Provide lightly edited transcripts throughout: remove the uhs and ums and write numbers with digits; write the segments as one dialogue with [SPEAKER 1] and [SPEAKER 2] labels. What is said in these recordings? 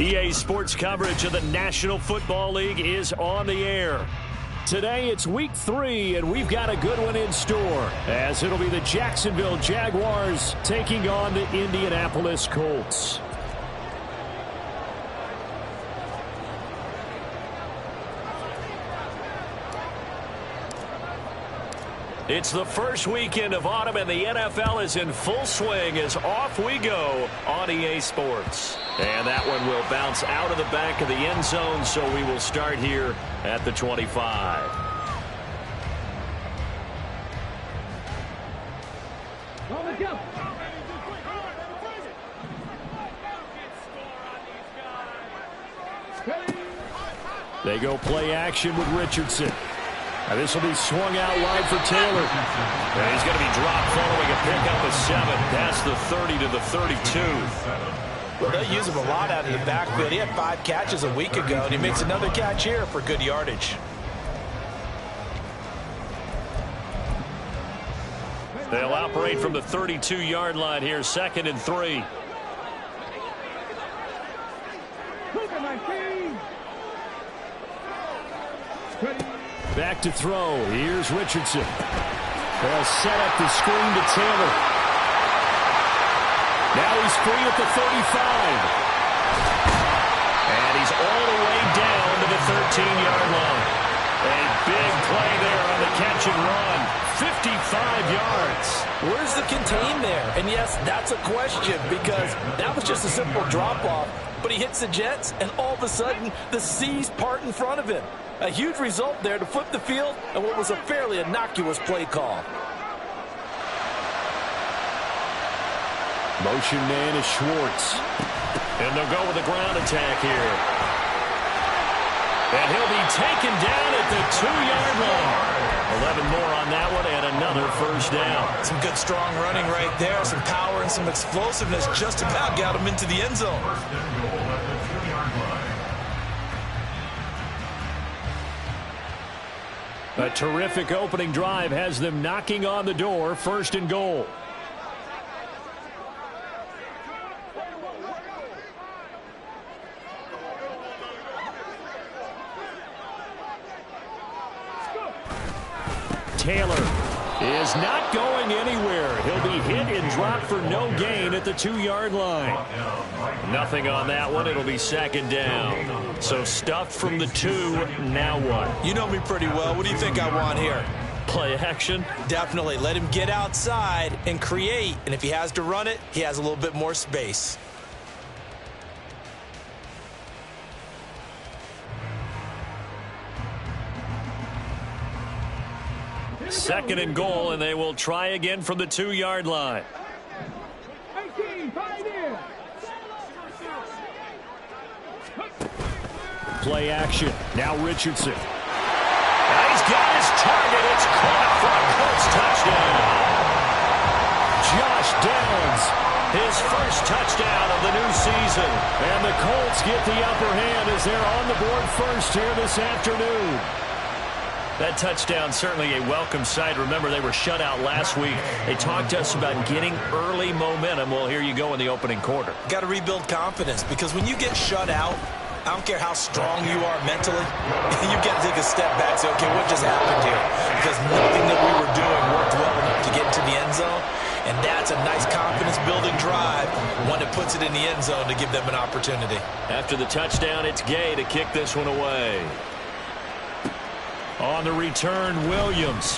[SPEAKER 1] EA Sports coverage of the National Football League is on the air. Today it's week 3, and we've got a good one in store, as it'll be the Jacksonville Jaguars taking on the Indianapolis Colts. It's the first weekend of autumn, and the NFL is in full swing as off we go on EA Sports. And that one will bounce out of the back of the end zone, so we will start here at the 25. They go play action with Richardson. Now this will be swung out wide for Taylor. And he's going to be dropped following a pickup of 7 past the 30 to the 32.
[SPEAKER 2] Well, they use him a lot out of the backfield. He had 5 catches a week ago, and he makes another catch here for good yardage.
[SPEAKER 1] They'll operate from the 32-yard line here, 2nd and 3. Back to throw. Here's Richardson. They'll set up the screen to Taylor. Now he's free at the 35. And he's all the way down to the 13-yard line. A big play there on the catch and run. 55 yards.
[SPEAKER 2] Where's the contain there? And yes, that's a question, because that was just a simple drop-off. But he hits the Jets, and all of a sudden, the seas part in front of him. A huge result there to flip the field and what was a fairly innocuous play call.
[SPEAKER 1] Motion man is Schwartz. And they'll go with a ground attack here. And he'll be taken down at the 2-yard line. 11 more on that one, and another first down.
[SPEAKER 2] Some good strong running right there. Some power and some explosiveness just about got him into the end zone.
[SPEAKER 1] A terrific opening drive has them knocking on the door, 1st and goal. Taylor is not going anywhere. He'll be hit and dropped for no gain at the 2-yard line. Nothing on that one. It'll be 2nd down. So stuffed from the 2. Now what?
[SPEAKER 2] You know me pretty well. What do you think I want here?
[SPEAKER 1] Play action?
[SPEAKER 2] Definitely. Let him get outside and create. And if he has to run it, he has a little bit more space.
[SPEAKER 1] Second and goal, and they will try again from the 2-yard line. Play action. Now Richardson. Now he's got his target. It's caught for a Colts touchdown. Josh Downs, his first touchdown of the new season. And the Colts get the upper hand as they're on the board first here this afternoon. That touchdown certainly a welcome sight. Remember, they were shut out last week. They talked to us about getting early momentum. Well, here you go in the opening quarter.
[SPEAKER 2] Got to rebuild confidence, because when you get shut out, I don't care how strong you are mentally, you've got to take a step back and say, okay, what just happened here? Because nothing that we were doing worked well enough to get into the end zone. And that's a nice confidence-building drive, one that puts it in the end zone to give them an opportunity.
[SPEAKER 1] After the touchdown, it's Gay to kick this one away. On the return, Williams.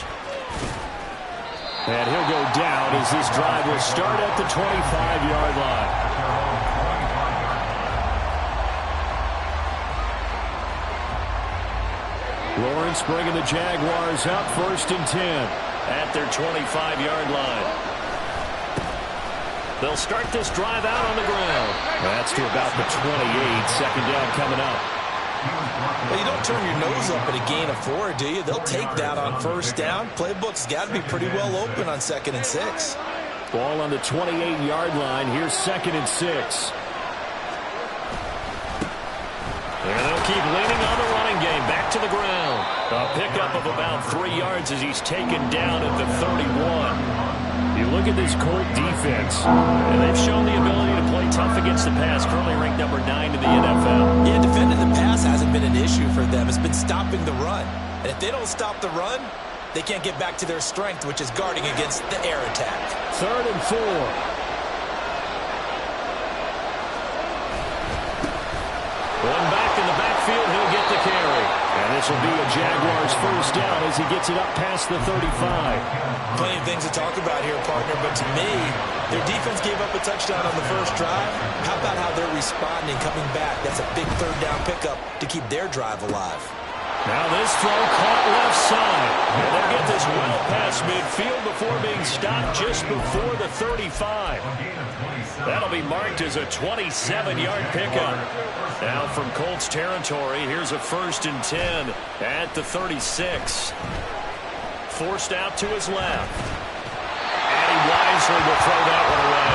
[SPEAKER 1] And he'll go down as this drive will start at the 25-yard line. Lawrence bringing the Jaguars up, 1st and 10 at their 25-yard line. They'll start this drive out on the ground. That's to about the 28, 2nd down coming up.
[SPEAKER 2] Well, you don't turn your nose up at a gain of 4, do you? They'll take that on 1st down. Playbook's got to be pretty well open on 2nd and 6.
[SPEAKER 1] Ball on the 28-yard line. Here's 2nd and 6. And they'll keep leaning on the running game. Back to the ground. A pickup of about 3 yards as he's taken down at the 31. look at this Colt defense. And they've shown the ability to play tough against the pass, currently ranked number 9 in the NFL.
[SPEAKER 2] Yeah, defending the pass hasn't been an issue for them. It's been stopping the run. And if they don't stop the run, they can't get back to their strength, which is guarding against the air attack.
[SPEAKER 1] 3rd and 4. One back in the backfield, he'll get the carry. And this will be a Jaguars first down as he gets it up past the 35.
[SPEAKER 2] Plenty of things to talk about here, partner, but to me, their defense gave up a touchdown on the first drive. How about how they're responding, coming back? That's a big 3rd down pickup to keep their drive alive.
[SPEAKER 1] Now this throw caught left side. And they'll get this well past midfield before being stopped just before the 35. That'll be marked as a 27-yard pickup. Now from Colts territory, here's a 1st and 10 at the 36. Forced out to his left. And he wisely will throw that one away.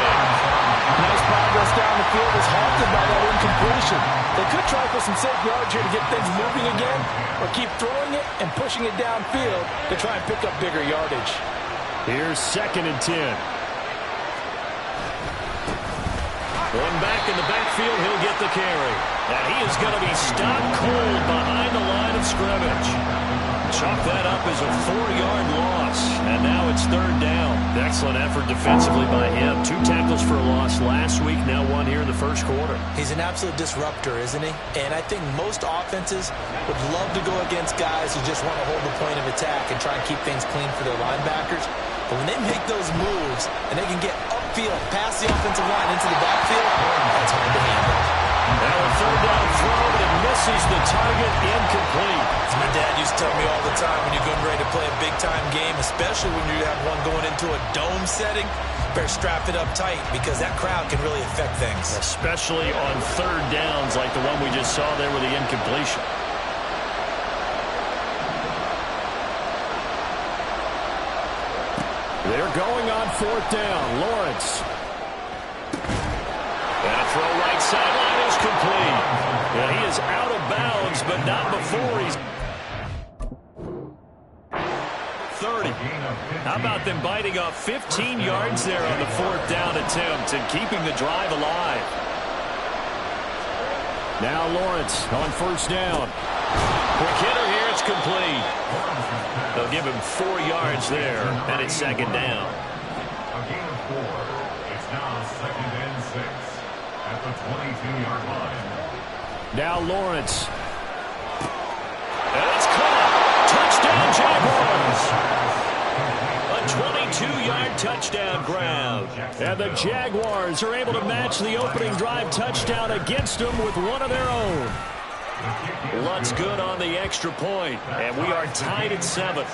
[SPEAKER 3] Nice progress down the field is halted by that incompletion. They could try for some safe yards here to get things moving again, or keep throwing it and pushing it downfield to try and pick up bigger yardage.
[SPEAKER 1] Here's 2nd and 10. One back in the backfield, he'll get the carry. And he is going to be stopped cold behind the line of scrimmage. Chalk that up as a 4-yard loss. And now it's 3rd down. Excellent effort defensively by him. 2 tackles for a loss last week, now 1 here in the first quarter.
[SPEAKER 2] He's an absolute disruptor, isn't he? And I think most offenses would love to go against guys who just want to hold the point of attack and try and keep things clean for their linebackers. But when they make those moves and they can get upfield, past the offensive line into the backfield, that's hard to handle.
[SPEAKER 1] Now a 3rd down throw, but it misses the target, incomplete.
[SPEAKER 2] As my dad used to tell me all the time, when you're getting ready to play a big-time game, especially when you have one going into a dome setting, better strap it up tight because that crowd can really affect things.
[SPEAKER 1] Especially on 3rd downs like the one we just saw there with the incompletion. They're going on 4th down. Lawrence. That throw right sideline is complete. And he is out of bounds, but not before he's 30. How about them biting off 15 yards there on the 4th down attempt and keeping the drive alive? Now Lawrence on 1st down. Quick hitter here, it's complete. They'll give him 4 yards there, and it's 2nd down.
[SPEAKER 4] A gain of 4. It's now 2nd and 6 at the 22-yard line.
[SPEAKER 1] Now Lawrence. And it's caught. Touchdown, Jaguars. A 22-yard touchdown grab. And the Jaguars are able to match the opening drive touchdown against them with one of their own. Lutt's good on the extra point, and we are tied at 7.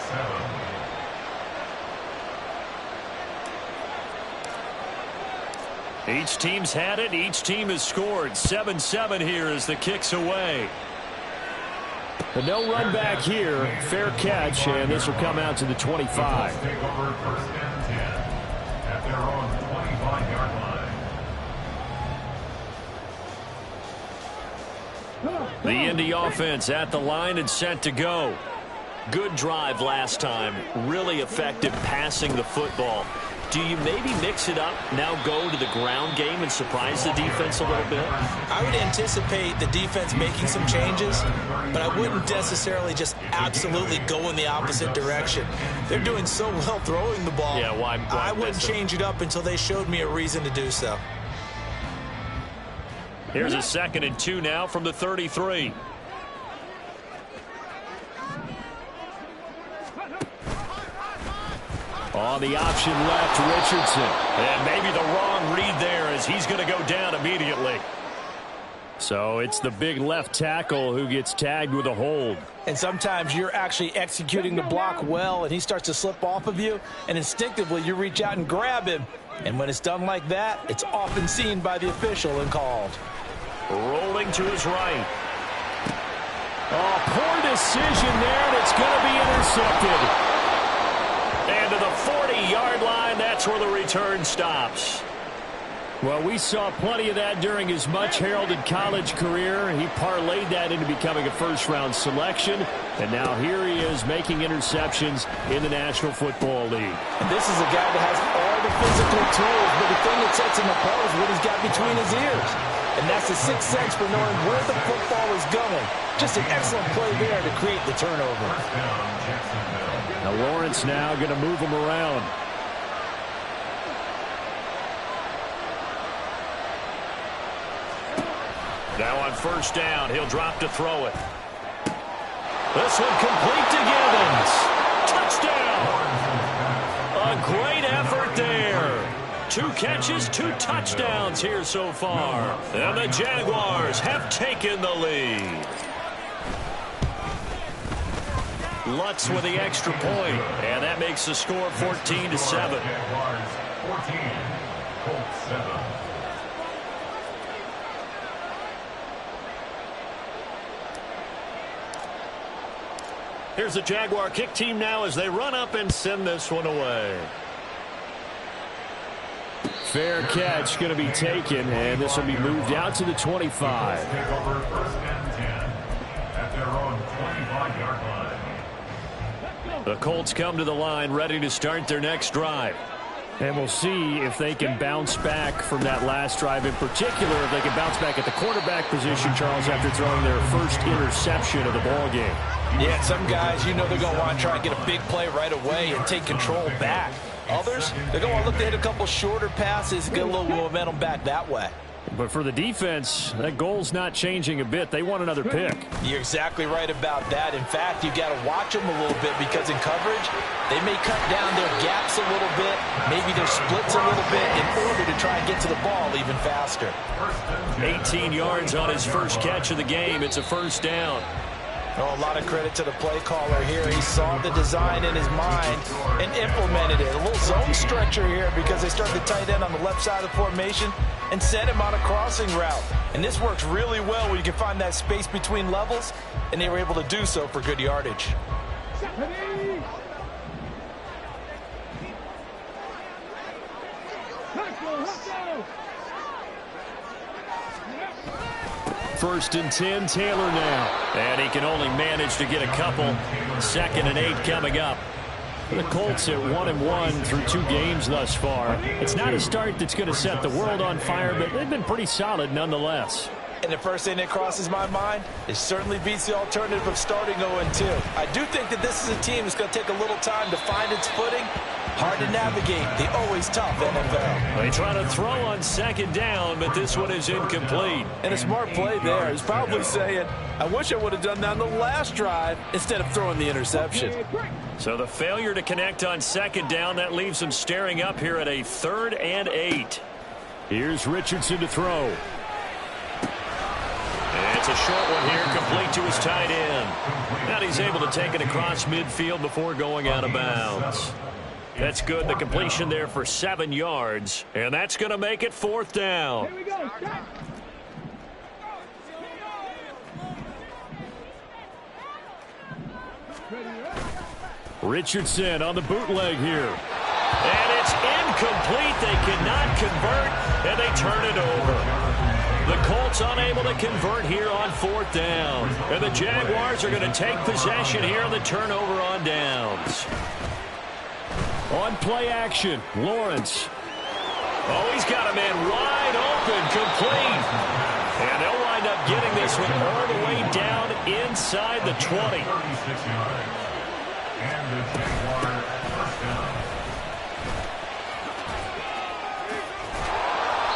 [SPEAKER 1] Each team's had it. Each team has scored. 7-7 here as the kick's away. But no run back here. Fair catch, and this will come out to the 25.
[SPEAKER 4] Take over 1st and 10 at their own 25-yard line.
[SPEAKER 1] The Indy offense at the line and set to go. Good drive last time. Really effective passing the football. Do you maybe mix it up, now go to the ground game and surprise the defense a little bit?
[SPEAKER 2] I would anticipate the defense making some changes, but I wouldn't necessarily just absolutely go in the opposite direction. They're doing so well throwing the ball.
[SPEAKER 1] Yeah, why
[SPEAKER 2] I wouldn't change it up until they showed me a reason to do so.
[SPEAKER 1] Here's a 2nd and 2 now from the 33. On the option left, Richardson. And maybe the wrong read there as he's going to go down immediately. So it's the big left tackle who gets tagged with a hold.
[SPEAKER 3] And sometimes you're actually executing the block well, and he starts to slip off of you, and instinctively you reach out and grab him. And when it's done like that, it's often seen by the official and called.
[SPEAKER 1] Rolling to his right. Oh, poor decision there, and it's going to be intercepted. And to the 40-yard line, that's where the return stops. Well, we saw plenty of that during his much-heralded college career. He parlayed that into becoming a first-round selection, and now here he is making interceptions in the National Football League.
[SPEAKER 3] And this is a guy that has all the physical tools, but the thing that sets him apart is what he's got between his ears. And that's the sixth sense for knowing where the football is going. Just an excellent play there to create the turnover.
[SPEAKER 1] Now Lawrence now going to move him around. Now on first down, he'll drop to throw it. This one complete to Gibbons. Touchdown! A great effort there. 2 catches, 2 touchdowns here so far. And the Jaguars have taken the lead. Lutz with the extra point, and that makes the score 14-7.
[SPEAKER 4] Jaguars 14, Colts 7.
[SPEAKER 1] Here's the Jaguar kick team now as they run up and send this one away. Fair catch going to be taken, and this will be moved out to the 25.
[SPEAKER 4] Take over first and 10 at their own 25-yard line.
[SPEAKER 1] The Colts come to the line ready to start their next drive. And we'll see if they can bounce back from that last drive, in particular if they can bounce back at the quarterback position, Charles, after throwing their first interception of the ball game.
[SPEAKER 3] Yeah, some guys, you know they're going to want to try and get a big play right away and take control back. Others, they're going to want to look to hit a couple shorter passes, get a little momentum back that way.
[SPEAKER 1] But for the defense, that goal's not changing a bit. They want another pick.
[SPEAKER 3] You're exactly right about that. In fact, you got to watch them a little bit because in coverage, they may cut down their gaps a little bit, maybe their splits a little bit in order to try and get to the ball even faster.
[SPEAKER 1] 18 yards on his first catch of the game. It's a first down.
[SPEAKER 3] Oh, a lot of credit to the play caller here. He saw the design in his mind and implemented it. A little zone stretcher here because they started the tight end on the left side of the formation and sent him on a crossing route. And this works really well when you can find that space between levels, and they were able to do so for good yardage.
[SPEAKER 1] First and 10, Taylor now. And he can only manage to get a couple. 2nd and 8 coming up. The Colts at 1-1 through 2 games thus far. It's not a start that's going to set the world on fire, but they've been pretty solid nonetheless.
[SPEAKER 3] And the first thing that crosses my mind, it certainly beats the alternative of starting 0-2. I do think that this is a team that's going to take a little time to find its footing. Hard to navigate the always tough NFL.
[SPEAKER 1] They try to throw on 2nd down, but this one is incomplete.
[SPEAKER 3] And a smart play there is probably saying, I wish I would have done that on the last drive instead of throwing the interception.
[SPEAKER 1] So the failure to connect on 2nd down, that leaves them staring up here at a 3rd and 8. Here's Richardson to throw. And it's a short one here, complete to his tight end. Now he's able to take it across midfield before going out of bounds. That's good. The completion there for 7 yards. And that's going to make it 4th down.
[SPEAKER 5] Here we go.
[SPEAKER 1] Richardson on the bootleg here. And it's incomplete. They cannot convert, and they turn it over. The Colts unable to convert here on 4th down. And the Jaguars are going to take possession here on the turnover on downs. On play action, Lawrence. Oh, he's got a man wide open, complete. And they'll wind up getting this one all the way down inside the 20.
[SPEAKER 4] 36 yards. And the Jaguars first down.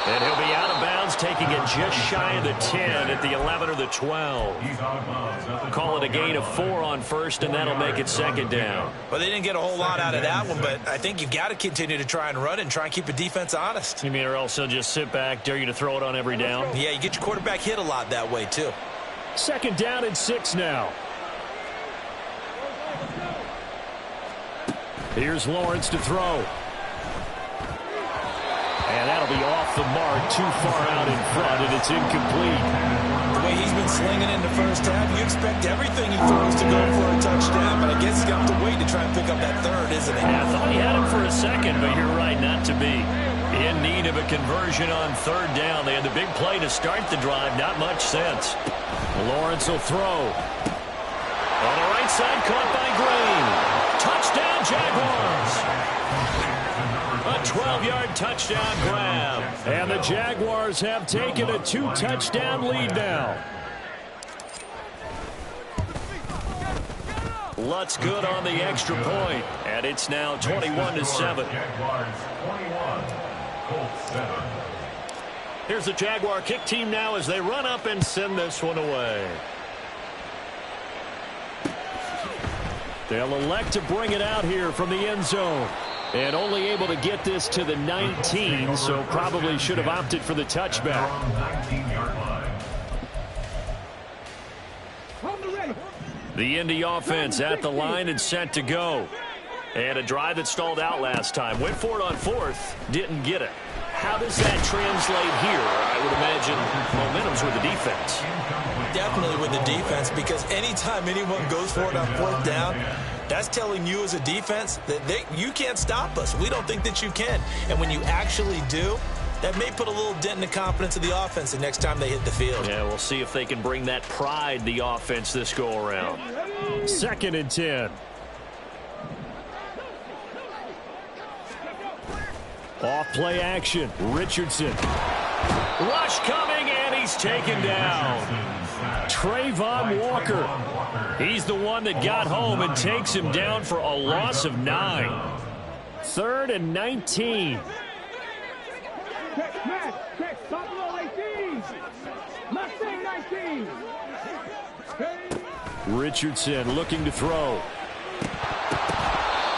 [SPEAKER 1] And he'll be out of bounds, taking it just shy of the 10 at the 11 or the 12.
[SPEAKER 4] He's out of bounds at the
[SPEAKER 1] Call it a
[SPEAKER 4] 12
[SPEAKER 1] gain of
[SPEAKER 4] yard
[SPEAKER 1] 4 on first, and that'll make it 2nd down.
[SPEAKER 3] Well, they didn't get a whole lot out of that one, but I think you've got to continue to try and run it and try and keep the defense honest.
[SPEAKER 1] You mean, or else they'll just sit back, dare you to throw it on every down?
[SPEAKER 3] Yeah, you get your quarterback hit a lot that way, too.
[SPEAKER 1] 2nd down and 6 now. Here's Lawrence to throw. And that'll be off the mark, too far out in front, and it's incomplete.
[SPEAKER 3] The way he's been slinging in the first half, you expect everything he throws to go for a touchdown, but I guess he's going to have to wait to try and pick up that 3rd, isn't he?
[SPEAKER 1] Yeah, I thought he had him for a second, but you're right, not to be. In need of a conversion on third down. They had the big play to start the drive. Not much sense. Lawrence will throw. On the right side, caught by Green. Touchdown, Jaguars. A 12-yard touchdown grab. And the Jaguars have taken a 2-touchdown lead now. Lutz good on the extra point, and it's now 21-7. Here's the Jaguar kick team now as they run up and send this one away. They'll elect to bring it out here from the end zone. And only able to get this to the 19, so probably should have opted for the touchback. The Indy offense at the line and set to go. And a drive that stalled out last time. Went for it on fourth, didn't get it. How does that translate here? I would imagine momentum's with the defense.
[SPEAKER 2] Definitely with the defense, because anytime anyone goes for it on fourth down, that's telling you as a defense that you can't stop us. We don't think that you can. And when you actually do, that may put a little dent in the confidence of the offense the next time they hit the field.
[SPEAKER 1] Yeah, we'll see if they can bring that pride, the offense, this go-around. 2nd and 10. Off play action. Richardson. Rush coming, and he's taken down. Trayvon Walker. He's the one that got home and takes him down for a loss of 9. 3rd and 19. Richardson looking to throw.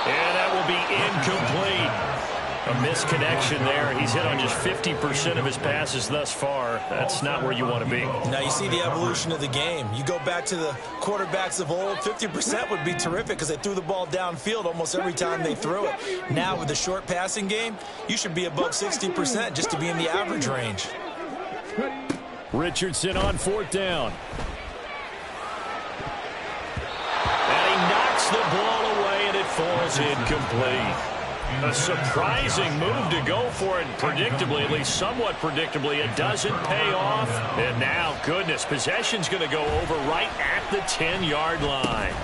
[SPEAKER 1] And that will be incomplete. A misconnection there. He's hit on just 50% of his passes thus far. That's not where you want to be.
[SPEAKER 2] Now you see the evolution of the game. You go back to the quarterbacks of old, 50% would be terrific because they threw the ball downfield almost every time they threw it. Now with the short passing game, you should be above 60% just to be in the average range.
[SPEAKER 1] Richardson on 4th down. And he knocks the ball away, and it falls incomplete. A surprising move to go for it predictably, at least somewhat predictably. It doesn't pay off. And now, goodness, possession's going to go over right at the 10-yard line.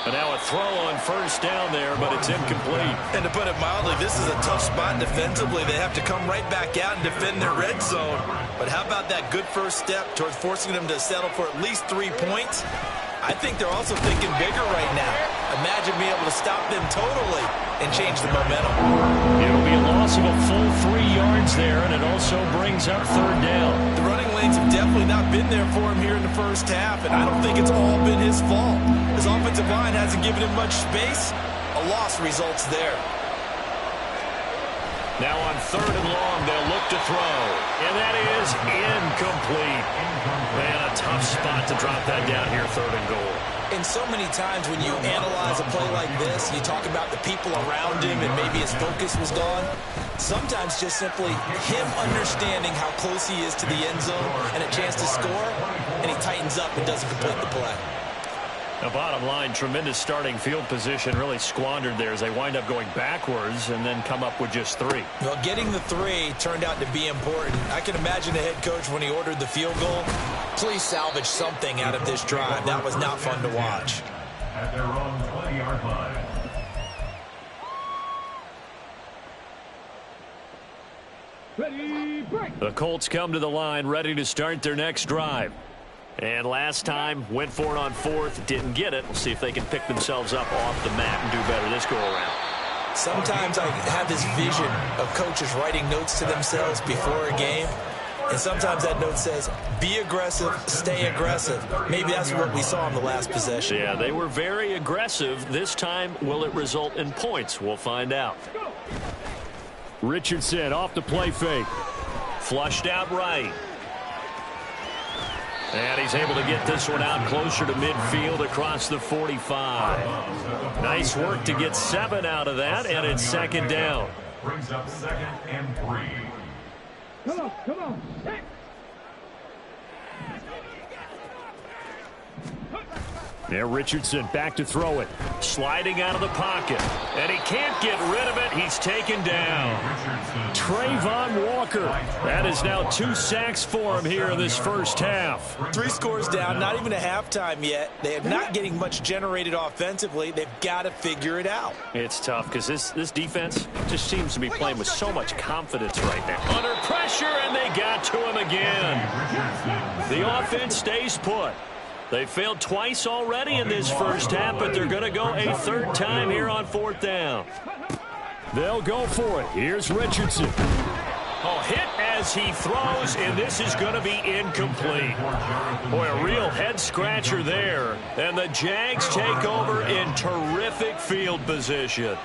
[SPEAKER 1] And now a throw on first down there, but it's incomplete.
[SPEAKER 2] And to put it mildly, this is a tough spot defensively. They have to come right back out and defend their red zone. But how about that good first step towards forcing them to settle for at least 3 points? I think they're also thinking bigger right now. Imagine being able to stop them totally and change the momentum.
[SPEAKER 1] It'll be a loss of a full 3 yards there, and it also brings up 3rd down.
[SPEAKER 2] The running lanes have definitely not been there for him here in the first half, and I don't think it's all been his fault. His offensive line hasn't given him much space. A loss results there.
[SPEAKER 1] Now on 3rd and long, they'll look to throw. And that is incomplete. Man, a tough spot to drop that down here, 3rd and goal.
[SPEAKER 2] And so many times when you analyze a play like this, you talk about the people around him and maybe his focus was gone. Sometimes just simply him understanding how close he is to the end zone and a chance to score, and he tightens up and doesn't complete the play.
[SPEAKER 1] The bottom line, tremendous starting field position, really squandered there as they wind up going backwards and then come up with just 3.
[SPEAKER 2] Well, getting the 3 turned out to be important. I can imagine the head coach when he ordered the field goal. Please salvage something out of this drive. That was not fun to watch.
[SPEAKER 4] At their own 20-yard line.
[SPEAKER 1] The Colts come to the line ready to start their next drive. And last time, went for it on 4th, didn't get it. We'll see if they can pick themselves up off the mat and do better this go-around.
[SPEAKER 2] Sometimes I have this vision of coaches writing notes to themselves before a game. And sometimes that note says, be aggressive, stay aggressive. Maybe that's what we saw in the last possession.
[SPEAKER 1] Yeah, they were very aggressive. This time, will it result in points? We'll find out. Richardson off the play fake. Flushed out right. And he's able to get this one out closer to midfield across the 45. Nice work to get 7 out of that, and it's 2nd down.
[SPEAKER 4] Brings up 2nd and 3.
[SPEAKER 5] Come on, come on. Hey.
[SPEAKER 1] Now Richardson back to throw it. Sliding out of the pocket. And he can't get rid of it. He's taken down. Trayvon Walker. That is now 2 sacks for him here in this first half.
[SPEAKER 2] 3 scores down, not even a halftime yet. They are not getting much generated offensively. They've got to figure it out.
[SPEAKER 1] It's tough because this defense just seems to be playing with so much confidence right now. Under pressure, and they got to him again. The offense stays put. They failed twice already in this first half, but they're going to go a third time here on 4th down. They'll go for it. Here's Richardson. Oh, hit as he throws, and this is going to be incomplete. Boy, a real head-scratcher there. And the Jags take over in terrific field position.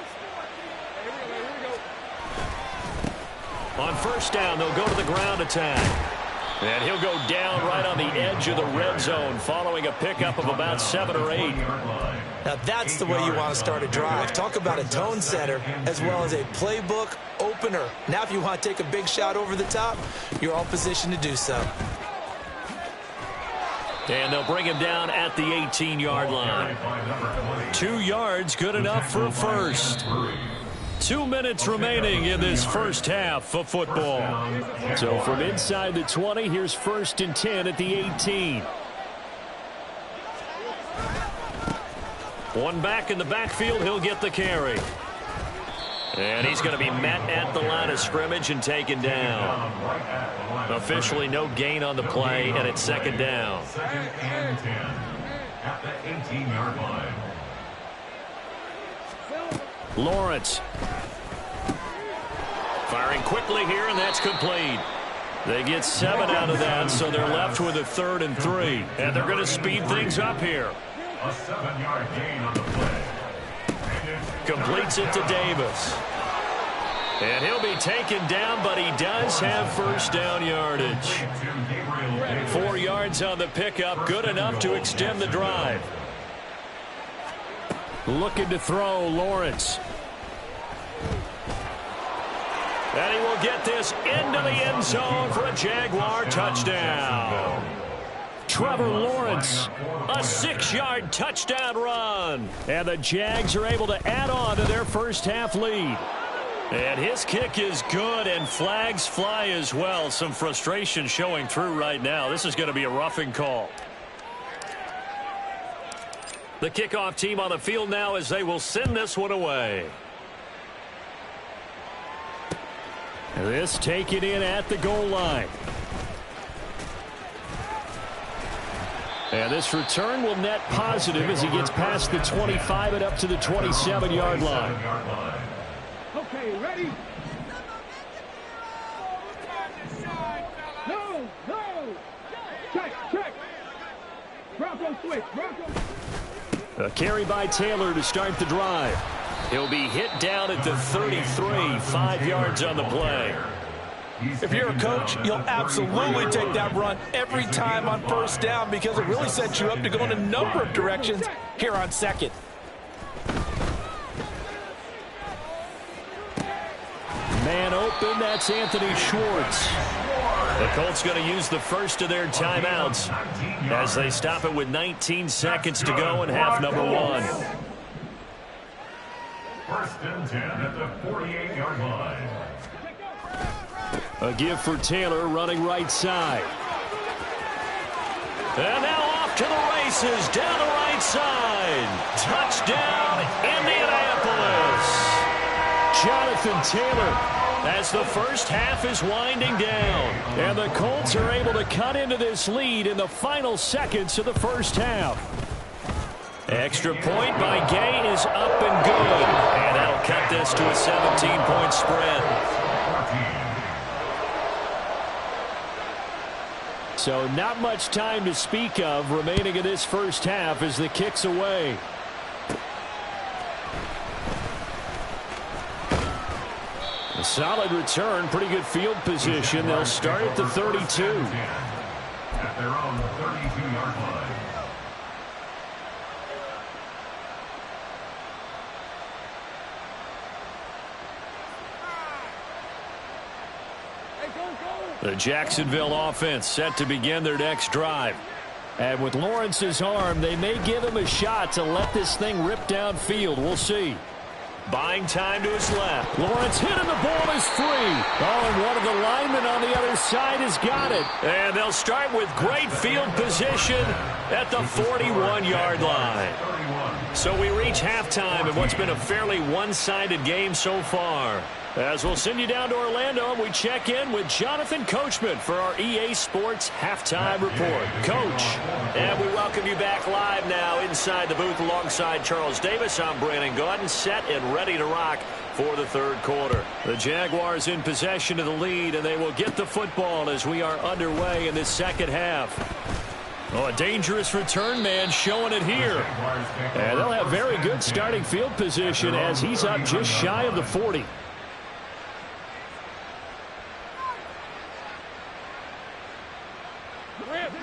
[SPEAKER 1] On 1st down, they'll go to the ground attack. And he'll go down right on the edge of the red zone following a pickup of about 7 or 8.
[SPEAKER 2] Now that's the way you want to start a drive. Talk about a tone setter as well as a playbook opener. Now if you want to take a big shot over the top, you're all positioned to do so.
[SPEAKER 1] And they'll bring him down at the 18-yard line. 2 yards, good enough for a first. 2 minutes remaining in this first half of football. So from inside the 20, here's 1st and 10 at the 18. One back in the backfield, he'll get the carry. And he's going to be met at the line of scrimmage and taken down. Officially no gain on the play, and it's 2nd down.
[SPEAKER 4] 2nd and 10 at the 18-yard line.
[SPEAKER 1] Lawrence. Firing quickly here, and that's complete. They get 7 out of that, so they're left with a 3rd and 3. And they're going to speed things up here.
[SPEAKER 4] A 7-yard gain on the play.
[SPEAKER 1] Completes it to Davis. And he'll be taken down, but he does have 1st down yardage. 4 yards on the pickup, good enough to extend the drive. Looking to throw, Lawrence. And he will get this into the end zone for a Jaguar touchdown. Trevor Lawrence, a 6-yard touchdown run. And the Jags are able to add on to their first half lead. And his kick is good, and flags fly as well. Some frustration showing through right now. This is going to be a roughing call. The kickoff team on the field now as they will send this one away. This taken in at the goal line. And this return will net positive as he gets past the 25 and up to the 27-yard line.
[SPEAKER 5] Okay, ready? No, no. Check. Bronco switch, Bronco.
[SPEAKER 1] A carry by Taylor to start the drive. He'll be hit down at the 33, 5 yards on the play.
[SPEAKER 3] If you're a coach, you'll absolutely take that run every time on 1st down because it really sets you up to go in a number of directions here on 2nd.
[SPEAKER 1] Man open, that's Anthony Schwartz. The Colts going to use the first of their timeouts as they stop it with 19 seconds to go in half number 1.
[SPEAKER 4] 1st and 10 at the 48-yard line.
[SPEAKER 1] A give for Taylor running right side. And now off to the races down the right side. Touchdown, Indianapolis. Jonathan Taylor as the first half is winding down. And the Colts are able to cut into this lead in the final seconds of the first half. Extra point by Gay is up and good. And that'll cut this to a 17-point spread. So not much time to speak of remaining in this first half as the kick's away. A solid return, pretty good field position. They'll start at the 32.
[SPEAKER 4] At their own 32-yard line.
[SPEAKER 1] The Jacksonville offense set to begin their next drive. And with Lawrence's arm, they may give him a shot to let this thing rip downfield. We'll see. Buying time to his left. Lawrence hit and the ball is free. Oh, and one of the linemen on the other side has got it. And they'll start with great field position at the 41-yard line. So we reach halftime in what's been a fairly one-sided game so far. As we'll send you down to Orlando, we check in with Jonathan Coachman for our EA Sports Halftime Report. Coach, and we welcome you back live now inside the booth alongside Charles Davis. I'm Brandon Gaudin, set and ready to rock for the third quarter. The Jaguars in possession of the lead, and they will get the football as we are underway in this second half. Oh, a dangerous return man showing it here. And they'll have very good starting field position as he's up just shy of the 40.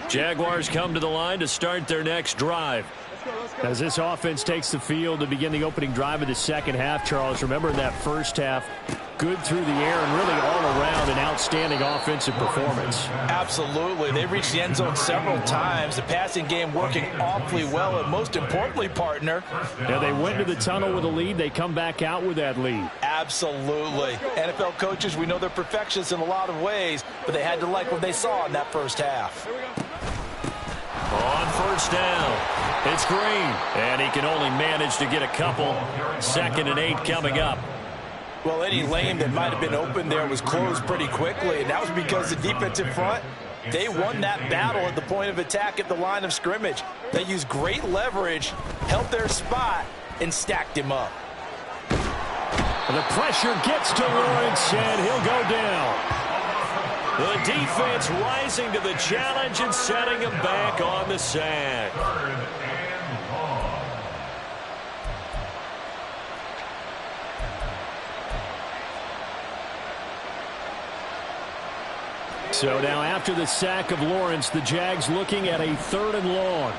[SPEAKER 1] Jaguars come to the line to start their next drive. As this offense takes the field to begin the opening drive of the second half, Charles, remember in that first half, good through the air and really all around an outstanding offensive performance.
[SPEAKER 3] Absolutely. They reached the end zone several times. The passing game working awfully well, and most importantly, partner.
[SPEAKER 1] Yeah, they went to the tunnel with a lead. They come back out with that lead.
[SPEAKER 3] Absolutely. NFL coaches, we know they're perfectionists in a lot of ways, but they had to like what they saw in that first half.
[SPEAKER 1] On first down, it's Green, and he can only manage to get a couple. 2nd and 8 coming up.
[SPEAKER 3] Well, any lane that might have been open there was closed pretty quickly, and that was because the defensive front, they won that battle at the point of attack at the line of scrimmage. They used great leverage, held their spot, and stacked him up.
[SPEAKER 1] The pressure gets to Lawrence, and he'll go down. The defense rising to the challenge and setting him back on the sack. So now after the sack of Lawrence, the Jags looking at a 3rd and long.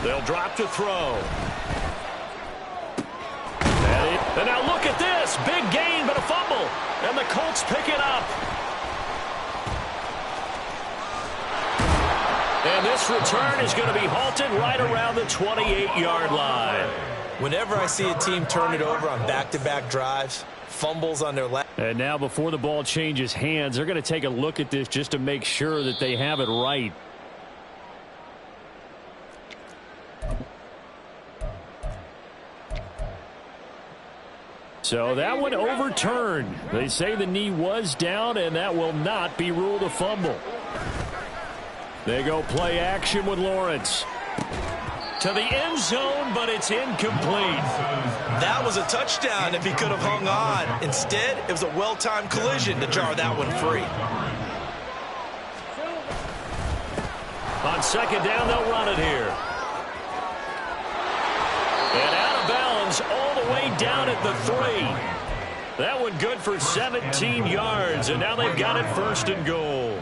[SPEAKER 1] They'll drop to throw. And now look at this. Big gain, but a fumble. And the Colts pick it up. And this return is going to be halted right around the 28-yard line.
[SPEAKER 3] Whenever I see a team turn it over on back-to-back drives, fumbles on their left.
[SPEAKER 1] And now before the ball changes hands, they're going to take a look at this just to make sure that they have it right. So that one overturned. They say the knee was down, and that will not be ruled a fumble. They go play action with Lawrence. To the end zone, but it's incomplete.
[SPEAKER 3] That was a touchdown if he could have hung on. Instead, it was a well-timed collision to jar that one free.
[SPEAKER 1] On 2nd down, they'll run it here. And out of bounds all the way down at the 3. That one good for 17 yards, and now they've got it 1st and goal.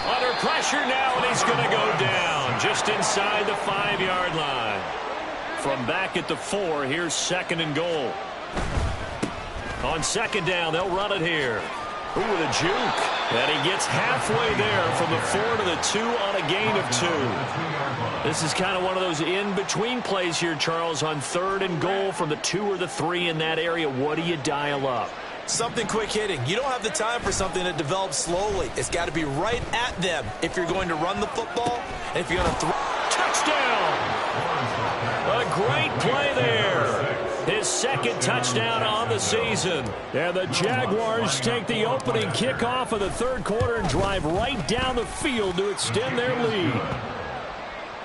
[SPEAKER 1] Under pressure now, and he's going to go down just inside the 5-yard line. From back at the 4, here's 2nd and goal. On 2nd down, they'll run it here. Ooh, with a juke. And he gets halfway there from the 4 to the 2 on a gain of 2. This is kind of one of those in-between plays here, Charles, on 3rd and goal from the 2 or the 3 in that area. What do you dial up?
[SPEAKER 3] Something quick hitting. You don't have the time for something that develops slowly. It's got to be right at them if you're going to run the football and if you're going to throw.
[SPEAKER 1] Touchdown! A great play there. His 2nd touchdown on the season. And the Jaguars take the opening kickoff of the 3rd quarter and drive right down the field to extend their lead.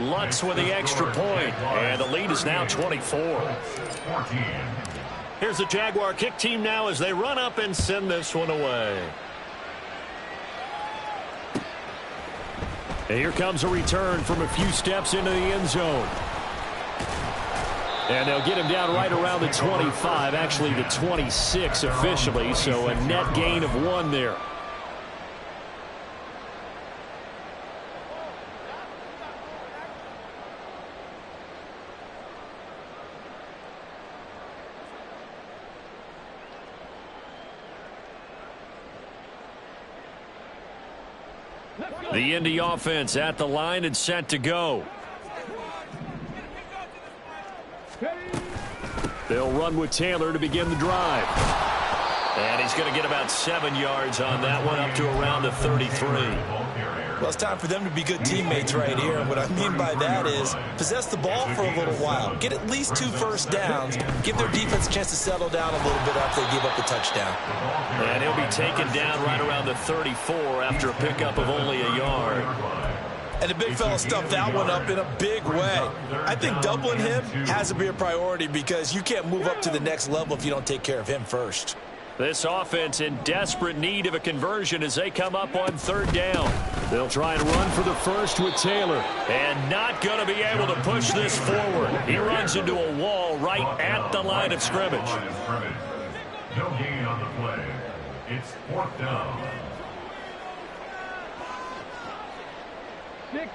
[SPEAKER 1] Lutz with the extra point, and the lead is now 24. Here's the Jaguar kick team now as they run up and send this one away. And here comes a return from a few steps into the end zone. And they'll get him down right around the 25, actually the 26 officially, so a net gain of 1 there. The Indy offense at the line and set to go. They'll run with Taylor to begin the drive. And he's going to get about 7 yards on that one, up to around the 33.
[SPEAKER 2] Well, it's time for them to be good teammates right here. And what I mean by that is possess the ball for a little while. Get at least 2 first downs. Give their defense a chance to settle down a little bit after they give up the touchdown.
[SPEAKER 1] And he'll be taken down right around the 34 after a pickup of only a yard.
[SPEAKER 2] And the big fella stuffed that one up in a big way. I think doubling him has to be a priority because you can't move up to the next level if you don't take care of him first.
[SPEAKER 1] This offense in desperate need of a conversion as they come up on 3rd down. They'll try and run for the first with Taylor. And not going to be able to push this forward. He runs into a wall right at the line of scrimmage.
[SPEAKER 4] No gain on the play. It's 4th down.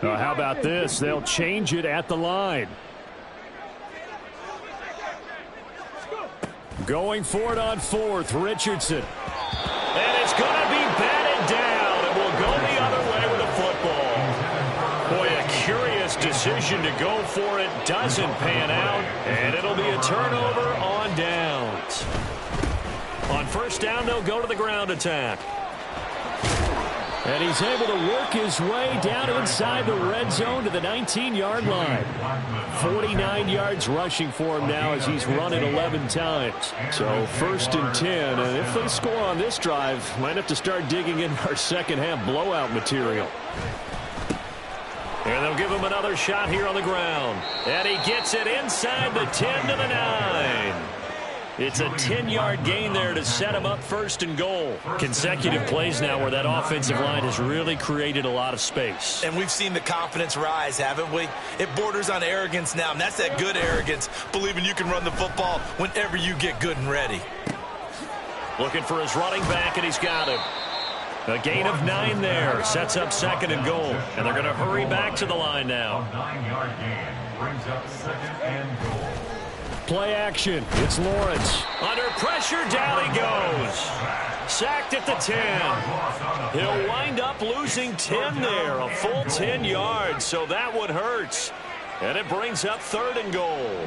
[SPEAKER 1] How about this? They'll change it at the line. Going for it on 4th, Richardson. And it's going to be batted down, and we'll go the other way with the football. Boy, a curious decision to go for it. Doesn't pan out, and it'll be a turnover on downs. On 1st down, they'll go to the ground attack. And he's able to work his way down inside the red zone to the 19-yard line. 49 yards rushing for him now as he's run it 11 times. So 1st and 10, and if they score on this drive, might have to start digging in our second-half blowout material. And they'll give him another shot here on the ground. And he gets it inside the 10 to the 9. It's a 10-yard gain there to set him up 1st and goal. Consecutive plays now where that offensive line has really created a lot of space.
[SPEAKER 2] And we've seen the confidence rise, haven't we? It borders on arrogance now, and that's that good arrogance, believing you can run the football whenever you get good and ready.
[SPEAKER 1] Looking for his running back, and he's got him. A gain of 9 there. Sets up 2nd and goal. And they're going to hurry back to the line now.
[SPEAKER 4] A 9-yard gain brings up 2nd and goal.
[SPEAKER 1] Play action. It's Lawrence. Under pressure, down he goes. Sacked at the 10. He'll wind up losing 10 there. A full 10 yards, so that one hurts. And it brings up 3rd and goal.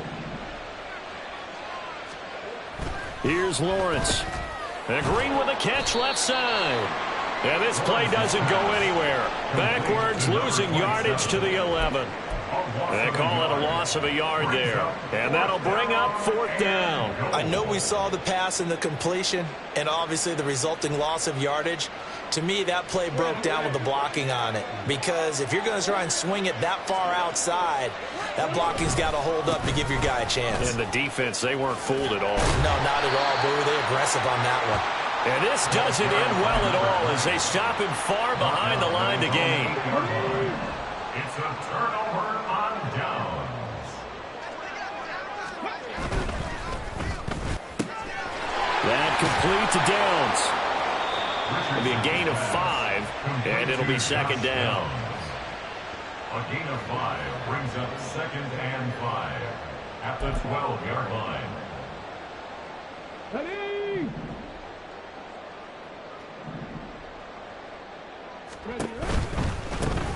[SPEAKER 1] Here's Lawrence. And Green with a catch left side. And this play doesn't go anywhere. Backwards, losing yardage to the 11. They call it a loss of a yard there. And that'll bring up 4th down.
[SPEAKER 2] I know we saw the pass and the completion and obviously the resulting loss of yardage. To me, that play broke down with the blocking on it. Because if you're going to try and swing it that far outside, that blocking's got to hold up to give your guy a chance.
[SPEAKER 1] And the defense, they weren't fooled at all.
[SPEAKER 2] No, not at all. Boy, were they aggressive on that one.
[SPEAKER 1] And this doesn't end well at all as they stop him far behind the line to gain.
[SPEAKER 4] It's a turnover on downs.
[SPEAKER 1] That complete to Downs. It'll be a gain of 5, and it'll be 2nd down.
[SPEAKER 4] A gain of 5 brings up 2nd and 5 at the 12-yard line.
[SPEAKER 5] Ready?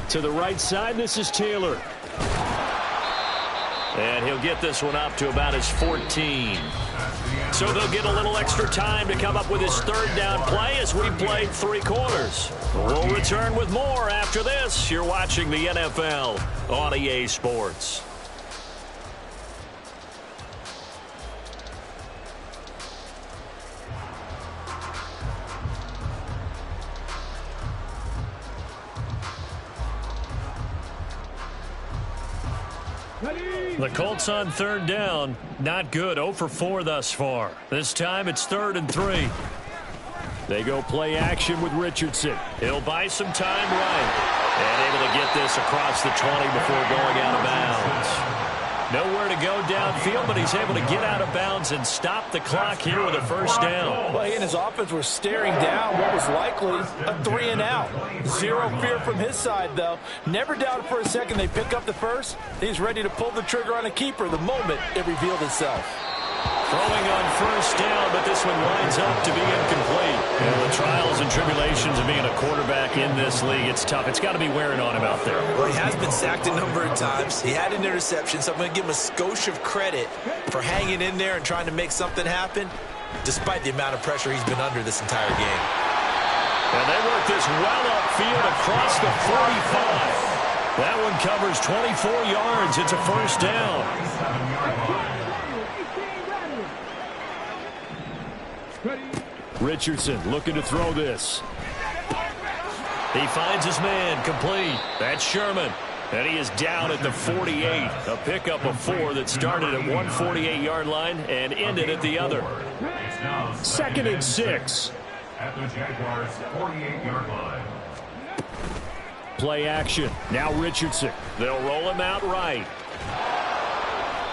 [SPEAKER 1] To the right side, this is Taylor. And he'll get this one up to about his 14. So they'll get a little extra time to come up with his 3rd down play as we played 3 quarters. We'll return with more after this. You're watching the NFL on EA Sports. The Colts on 3rd down. Not good. 0 for 4 thus far. This time it's 3rd and 3. They go play action with Richardson. He'll buy some time right. And able to get this across the 20 before going out of bounds. Nowhere to go downfield, but he's able to get out of bounds and stop the clock here with a 1st down.
[SPEAKER 3] Well, he and his offense were staring down what was likely a 3 and out. Zero fear from his side, though. Never doubted for a second they pick up the first. He's ready to pull the trigger on a keeper the moment it revealed itself.
[SPEAKER 1] Throwing on first down, but this one winds up to be incomplete. And the trials and tribulations of being a quarterback in this league, it's tough. It's got to be wearing on him out there.
[SPEAKER 2] Well, he has been sacked a number of times. He had an interception, so I'm going to give him a skosh of credit for hanging in there and trying to make something happen, despite the amount of pressure he's been under this entire game.
[SPEAKER 1] And they work this well upfield across the 45. That one covers 24 yards. It's a first down. Richardson looking to throw this. He finds his man, complete. That's Sherman. And he is down at the 48. A pickup of 4 that started at 148-yard line and ended at the other. 2nd and 6.
[SPEAKER 4] At the Jaguars' 48-yard line.
[SPEAKER 1] Play action. Now Richardson. They'll roll him out right.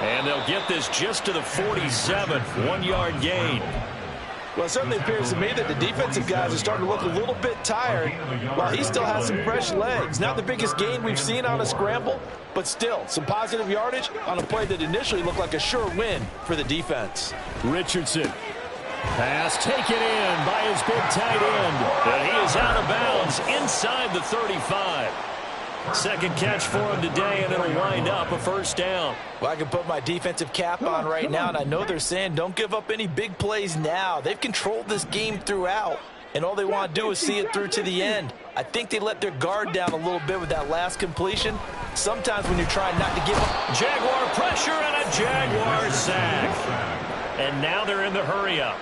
[SPEAKER 1] And they'll get this just to the 47. 1-yard gain.
[SPEAKER 3] Well, it certainly appears to me that the defensive guys are starting to look a little bit tired while he still has some fresh legs. Not the biggest gain we've seen on a scramble, but still some positive yardage on a play that initially looked like a sure win for the defense.
[SPEAKER 1] Richardson. Pass taken in by his big tight end. And he is out of bounds inside the 35. Second catch for him today, and it'll wind up a first down.
[SPEAKER 2] Well, I can put my defensive cap on right now, and I know they're saying don't give up any big plays now. They've controlled this game throughout, and all they want to do is see it through to the end. I think they let their guard down a little bit with that last completion. Sometimes when you're trying not to give up.
[SPEAKER 1] Jaguar pressure and a Jaguar sack. And now they're in the hurry-up.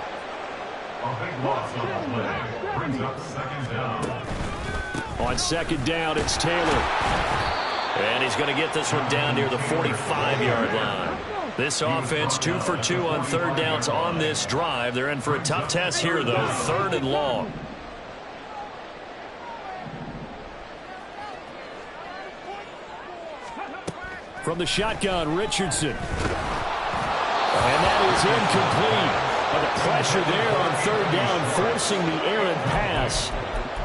[SPEAKER 4] A big loss on the play. Brings up 2nd down.
[SPEAKER 1] On 2nd down, it's Taylor. And he's going to get this one down near the 45-yard line. This offense 2 for 2 on 3rd downs on this drive. They're in for a tough test here, though. 3rd and long. From the shotgun, Richardson. And that is incomplete. But the pressure there on 3rd down, forcing the errant pass.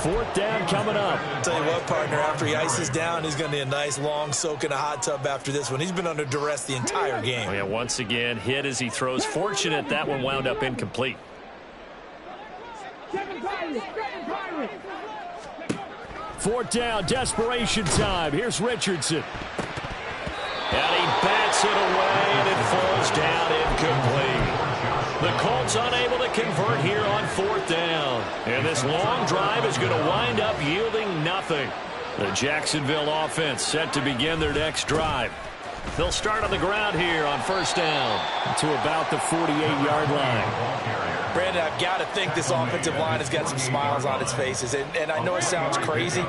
[SPEAKER 1] 4th down coming up.
[SPEAKER 2] I'll tell you what, partner, after he ices down, he's going to need a nice long soak in a hot tub after this one. He's been under duress the entire game.
[SPEAKER 1] Oh, yeah, once again, hit as he throws. Fortunate that one wound up incomplete. 4th down, desperation time. Here's Richardson. And he bats it away, and it falls down incomplete. The Colts unable to convert here on 4th down. And this long drive is going to wind up yielding nothing. The Jacksonville offense set to begin their next drive. They'll start on the ground here on 1st down to about the 48-yard line.
[SPEAKER 3] Brandon, I've got to think this offensive line has got some smiles on its faces. And I know it sounds crazy,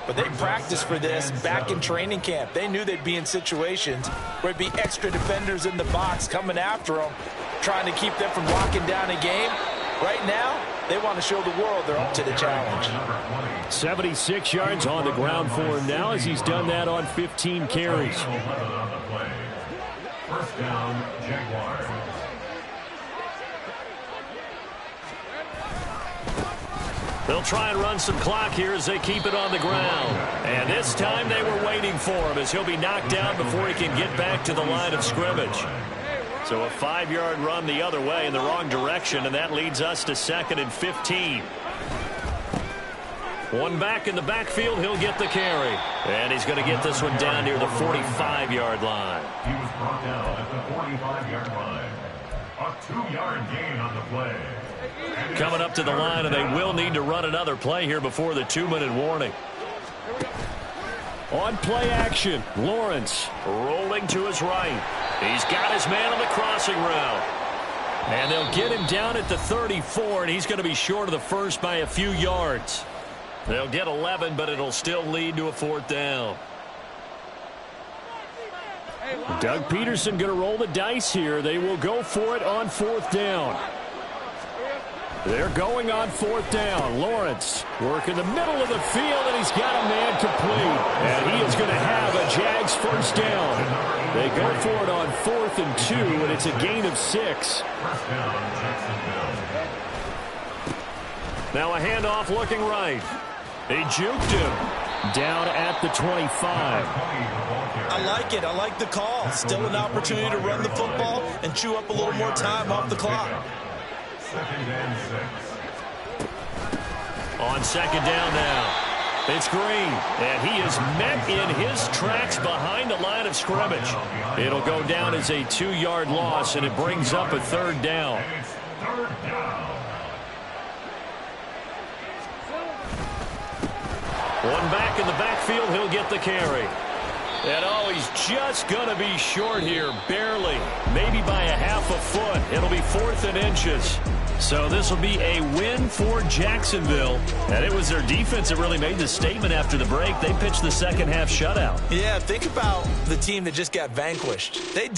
[SPEAKER 3] but they practiced for this back in training camp. They knew they'd be in situations where it'd be extra defenders in the box coming after them, trying to keep them from locking down a game. Right now, they want to show the world they're up to the challenge.
[SPEAKER 1] 76 yards on the ground for him now as he's done that on 15 carries.
[SPEAKER 4] 1st down, Jaguars.
[SPEAKER 1] They'll try and run some clock here as they keep it on the ground. And this time they were waiting for him as he'll be knocked down before he can get back to the line of scrimmage. So a 5-yard run the other way in the wrong direction, and that leads us to 2nd and 15. One back in the backfield, he'll get the carry. And he's going to get this one down near the 45-yard line.
[SPEAKER 4] He was brought down at the 45-yard line. A 2-yard gain on the play.
[SPEAKER 1] Coming up to the line, and they will need to run another play here before the 2-minute warning. On play action, Lawrence rolling to his right. He's got his man on the crossing route. And they'll get him down at the 34, and he's going to be short of the first by a few yards. They'll get 11, but it'll still lead to a 4th down. Doug Peterson going to roll the dice here. They will go for it on 4th down. They're going on 4th down. Lawrence working the middle of the field, and he's got a man complete. And he is going to have a Jags 1st down. They go for it on 4th and 2, and it's a gain of 6. Now a handoff looking right. They juked him. Down at the 25.
[SPEAKER 2] I like it. I like the call. Still an opportunity to run the football and chew up a little more time off the clock.
[SPEAKER 4] 2nd and 6.
[SPEAKER 1] On 2nd down now. It's Green, and he is met in his tracks behind the line of scrimmage. It'll go down as a 2-yard loss, and it brings up a 3rd down.
[SPEAKER 4] It's 3rd down.
[SPEAKER 1] One back in the backfield, he'll get the carry. And oh, he's just going to be short here, barely, maybe by a half a foot. It'll be 4th and inches. So this will be a win for Jacksonville. And it was their defense that really made the statement after the break. They pitched the second half shutout.
[SPEAKER 2] Yeah, think about the team that just got vanquished. They did